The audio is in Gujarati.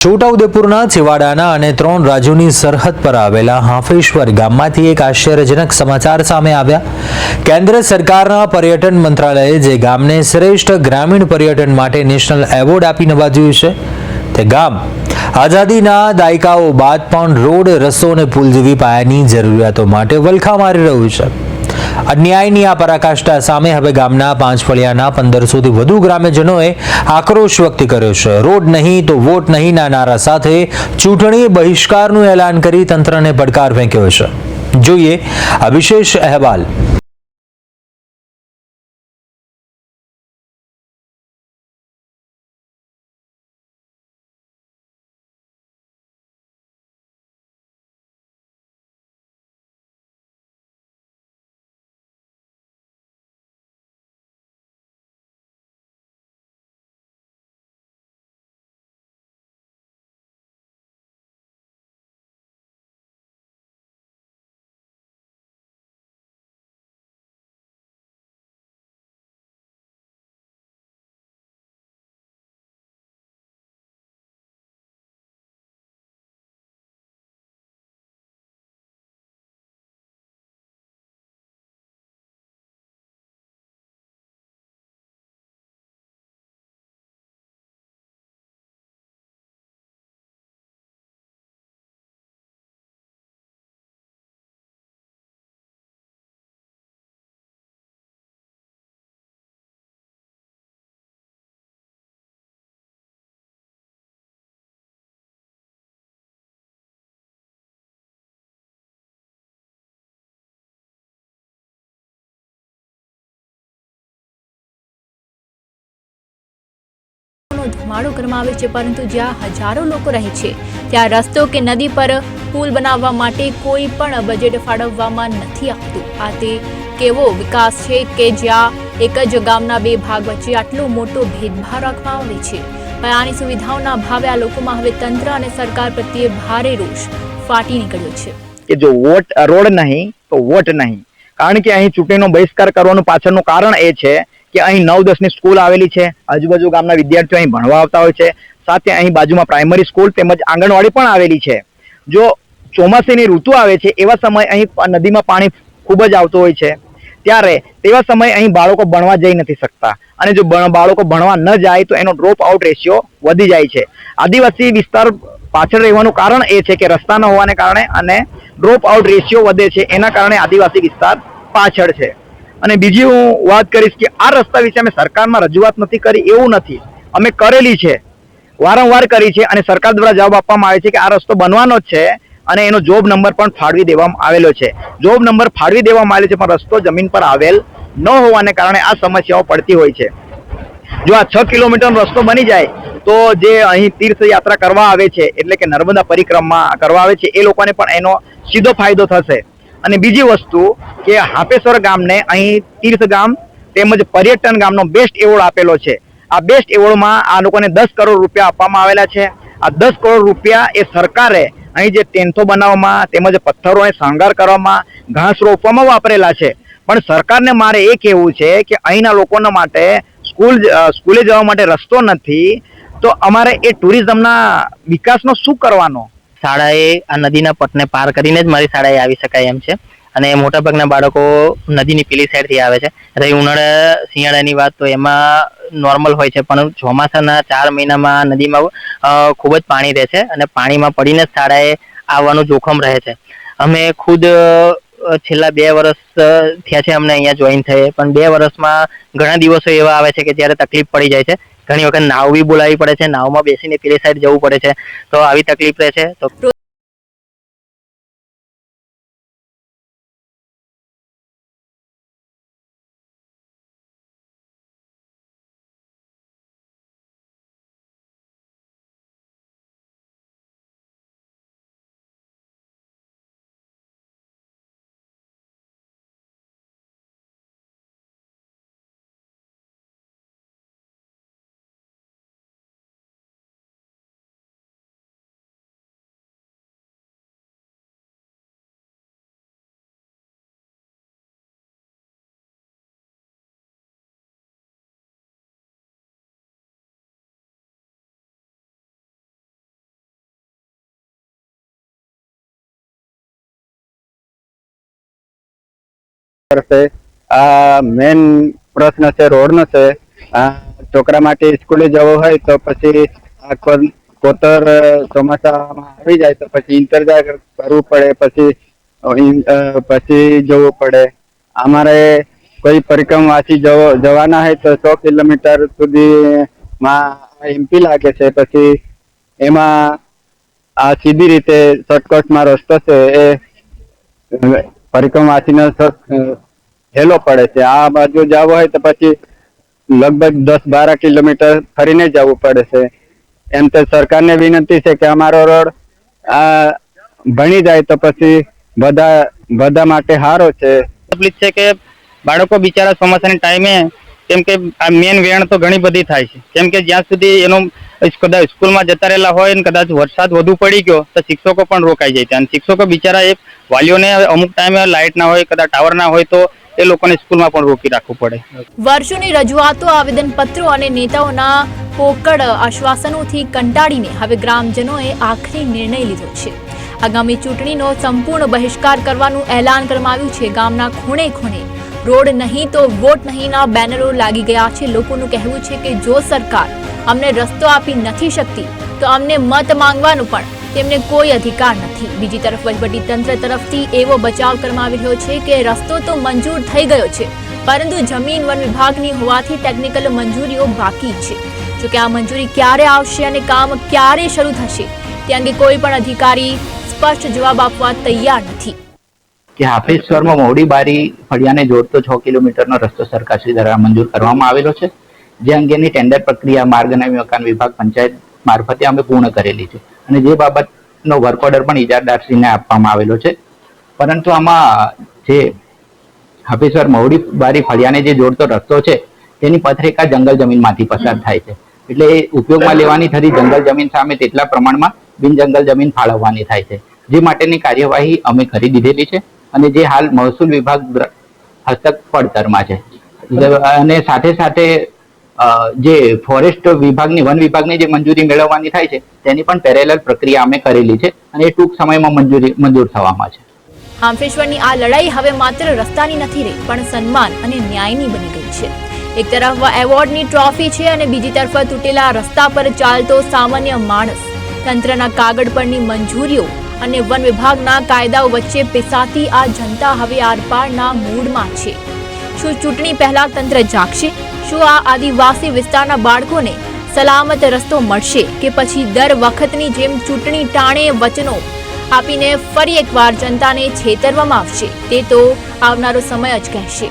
છોટાઉદેપુરના છેવાડાના અને 3 રાજ્યોની સરહદ પર આવેલા હાંફેશ્વર ગામમાંથી એક આશ્ચર્યજનક સમાચાર સામે આવ્યા। કેન્દ્ર સરકારના પર્યટન મંત્રાલયે જે ગામને શ્રેષ્ઠ ગ્રામીણ પર્યટન માટે નેશનલ એવોર્ડ આપી નવાજ્યું છે તે ગામ આઝાદીના દાયકાઓ બાદ પણ રોડ, રસ્તો અને પુલ જેવી પાયાની જરૂરિયાતો માટે વલખા મારી રહ્યું છે। અન્યાયની આ પરાકાષ્ઠા સામે હવે ગામના 5 ફળિયાના 1500થી વધુ ગ્રામ્યજનોએ આક્રોશ વ્યક્ત કર્યો છે। રોડ નહીં તો વોટ નહીંના નારા સાથે ચૂંટણી બહિષ્કારનું એલાન કરી તંત્રને પડકાર ફેંક્યો છે। જોઈએ આ વિશેષ અહેવાલ। ધુમાડો ગરમાવે છે, પરંતુ જ્યાં હજારો લોકો રહે છે ત્યાં રસ્તો કે નદી પર પુલ બનાવવા માટે કોઈ પણ બજેટ ફાળવવામાં નથી આવતું। આ તે કેવો વિકાસ છે કે જ્યાં એક જ ગામના 2 ભાગ વચ્ચે આટલો મોટો ભેદભાવ રાખવામાં આવે છે। પાયાની સુવિધાઓના અભાવે આ લોકોમાં હવે તંત્ર અને સરકાર પ્રત્યે ભારે રોષ ફાટી નીકળ્યો છે કે જો રોડ નહીં તો વોટ નહીં, કારણ કે અહીં ચૂંટણીનો બહિષ્કાર કરવાનું પાછળનું કારણ એ છે કે અહીં 9-10ની સ્કૂલ આવેલી છે, આજુબાજુ ગામના વિદ્યાર્થીઓ અહીં ભણવા આવતા હોય છે, સાથે અહીં બાજુમાં પ્રાઇમરી સ્કૂલ તેમજ આંગણવાડી પણ આવેલી છે। જો ચોમાસાની ઋતુ આવે છે એવા સમય અહીં નદીમાં પાણી ખૂબ જ આવતું હોય છે, ત્યારે તેવા સમય અહીં બાળકો ભણવા જઈ નથી શકતા, અને જો બાળકો ભણવા ન જાય તો એનો ડ્રોપ આઉટ રેશિયો વધી જાય છે। આદિવાસી વિસ્તાર પાછળ રહેવાનું કારણ એ છે કે રસ્તા ન હોવાને કારણે અને ડ્રોપ આઉટ રેશિયો વધે છે, એના કારણે આદિવાસી વિસ્તાર પાછળ છે। અને બીજી હું વાત કરીશ કે આ રસ્તા વિશે અમે સરકારમાં રજૂઆત નથી કરી એવું નથી, અમે કરેલી છે, વારંવાર કરી છે, અને સરકાર દ્વારા જવાબ આપવામાં આવે છે કે આ રસ્તો બનવાનો જ છે અને એનો જોબ નંબર પણ ફાળવી દેવામાં આવેલો છે। જોબ નંબર ફાળવી દેવામાં આવેલો છે પણ રસ્તો જમીન પર આવેલ ન હોવાને કારણે આ સમસ્યાઓ પડતી હોય છે। જો આ 6 કિલોમીટરનો રસ્તો બની જાય તો જે અહીં તીર્થયાત્રા કરવા આવે છે, એટલે કે નર્મદા પરિક્રમા કરવા આવે છે, એ લોકોને પણ એનો સીધો ફાયદો થશે। અને બીજી વસ્તુ કે હાંફેશ્વર ગામને અહીં તીર્થગામ તેમજ પર્યટન ગામનો બેસ્ટ એવોર્ડ આપેલો છે। આ બેસ્ટ એવોર્ડમાં આ લોકોને 10 કરોડ રૂપિયા આપવામાં આવેલા છે। આ 10 કરોડ રૂપિયા એ સરકારે અહીં જે ટેન્થો બનાવવામાં તેમજ પથ્થરોને શણગાર કરવામાં, ઘાસ રોપવામાં વાપરેલા છે। પણ સરકારને મારે એ કહેવું છે કે અહીંના લોકોના માટે સ્કૂલે જવા માટે રસ્તો નથી, તો અમારે એ ટુરિઝમના વિકાસનો શું કરવાનો? શાળાએ આ નદીના પટને પાર કરીને જ મારી શાળાએ આવી શકાય એમ છે, અને મોટાભાગના બાળકો નદીની પેલી સાઈડથી આવે છે। રહી શિયાળાની વાત તો એમાં નોર્મલ હોય છે, પણ ચોમાસાના 4 મહિનામાં નદીમાં ખૂબ જ પાણી રહે છે અને પાણીમાં પડીને જ શાળાએ આવવાનું જોખમ રહે છે। અમે ખુદ છેલ્લા 2 વર્ષ થયા છે અમને અહીંયા જોઈન થયે, પણ 2 વર્ષમાં ઘણા દિવસો એવા આવે છે કે જ્યારે તકલીફ પડી જાય છે। ઘણી વખત નાવ બી બોલાવી પડે છે, નાવમાં બેસીને પેલી સાઈડ જવું પડે છે, તો આવી તકલીફ રહે છે। તો છે. આ મેન પ્રશ્ન છે રોડનો છે. છોકરા માટે સ્કૂલે જવું હોય તો પછી આ કોતર ચોમાસામાં આવી જાય તો પછી ઇંતજાર કરવું પડે, પછી જવું પડે. અમારે કોઈ પરિક્રમાવાસી જવાના હોય તો 100 કિલોમીટર સુધીમાં એમપી લાગે છે. પછી એમાં આ સીધી રીતે શોર્ટકટમાં રસ્તો છે એ પરિક્રમાવાસીને હેલો પડે છે. આ બાજુ જવું હોય તો પછી લગભગ 10-12 કિલોમીટર ફરીને જવું પડે છે. એમ તો સરકારને વિનંતી છે કે અમારો રોડ આ ભણી જાય તો પછી બધા માટે સારો છે. તકલીફ છે કે બાળકો બિચારા ચોમાસાની ટાઈમે, કેમ કે આ મેન વેણ તો ઘણી બધી થાય છે, કેમ કે જ્યાં સુધી એનો કદાચ સ્કૂલમાં જતા રહેલા હોય ને કદાચ વરસાદ વધુ પડી ગયો તો શિક્ષકો પણ રોકાઈ જાય છે. અને શિક્ષકો બિચારા એ વાલીઓને અમુક ટાઈમે લાઇટ ના હોય, કદાચ ટાવર ના હોય તો એ લોકોને સ્કૂલમાં પણ રોકી રાખવું પડે. વર્ષોની રજૂઆતો, આવેદનપત્રો અને નેતાઓના પોકળ આશ્વાસનોથી કંટાળીને હવે ગ્રામજનોએ આખરી નિર્ણય લીધો છે. આગામી ચૂંટણીનો સંપૂર્ણ બહિષ્કાર કરવાનું એલાન કરવામાં આવ્યું છે. ગામના ખૂણે ખૂણે રોડ નહીં તો વોટ નહીંના બેનરો લાગી ગયા છે. લોકોનું કહેવું છે કે જો સરકાર અમને રસ્તો આપી નથી શકતી તો અમને મત માંગવાનો પણ તેમને કોઈ અધિકાર નથી. બીજી તરફ વહીવટી તંત્ર તરફથી એવો બચાવ કરવામાં આવી રહ્યો છે કે રસ્તો તો મંજૂર થઈ ગયો છે, પરંતુ જમીન વન વિભાગની હોવાથી ટેકનિકલ મંજૂરીઓ બાકી છે. જોકે આ મંજૂરી ક્યારે આવશે અને કામ ક્યારે શરૂ થશે તે અંગે કોઈ પણ અધિકારી સ્પષ્ટ જવાબ આપવા તૈયાર નથી. કે હાફેશ્વરમાં મહુડી બારી ફળિયાને જોડતો 6 કિલોમીટરનો રસ્તો સરકારશ્રી દ્વારા મંજૂર કરવામાં આવેલો છે. જે અંગેની ટેન્ડર પ્રક્રિયા માર્ગ અને મકાન વિભાગ પંચાયત મારફતે અમે પૂર્ણ કરેલી છે અને જે બાબતનો વર્ક ઓર્ડર પણ ઇજારદારશ્રીને આપવામાં આવેલો છે. પરંતુ આમાં જે હાફેશ્વર મહુડી બારી ફળિયાને જે જોડતો રસ્તો છે તેની પથરેખા જંગલ જમીનમાંથી પસાર થાય છે. એટલે એ ઉપયોગમાં લેવાની થતી જંગલ જમીન સામે તેટલા પ્રમાણમાં બિન જંગલ જમીન ફાળવવાની થાય છે. જે માટેની કાર્યવાહી અમે કરી દીધેલી છે અને જે હાલ મહેસૂલ વિભાગ હસ્તક પડતરમાં છે. અને સાથે સાથે જે ફોરેસ્ટ વિભાગની, વન વિભાગની જે મંજૂરી મેળવવાની થાય છે તેની પણ પેરેલલ પ્રક્રિયા અમે કરેલી છે અને એ ટૂંક સમયમાં મંજૂર થવામાં છે. હાફેશ્વરની આ લડાઈ હવે માત્ર રસ્તાની નથી રહી, પણ સન્માન અને ન્યાયની બની ગઈ છે. એક તરફ એવોર્ડની ટ્રોફી છે અને બીજી તરફ તૂટેલા રસ્તા પર ચાલતો સામાન્ય માણસ. તંત્રના કાગળ પરની મંજૂરીઓ અને વન વિભાગના કાયદાઓ વચ્ચે પીસાતી આ જનતા હવે આરપારના મૂડમાં છે. શું ચૂંટણી પહેલા તંત્ર જાગશે? શું આ આદિવાસી વિસ્તારના બાળકોને સલામત રસ્તો મળશે કે પછી દર વખતની જેમ ચૂંટણી ટાણે વચનો આપીને ફરી એકવાર જનતાને છેતરવામાં આવશે? તે તો આવનારો સમય જ કહેશે.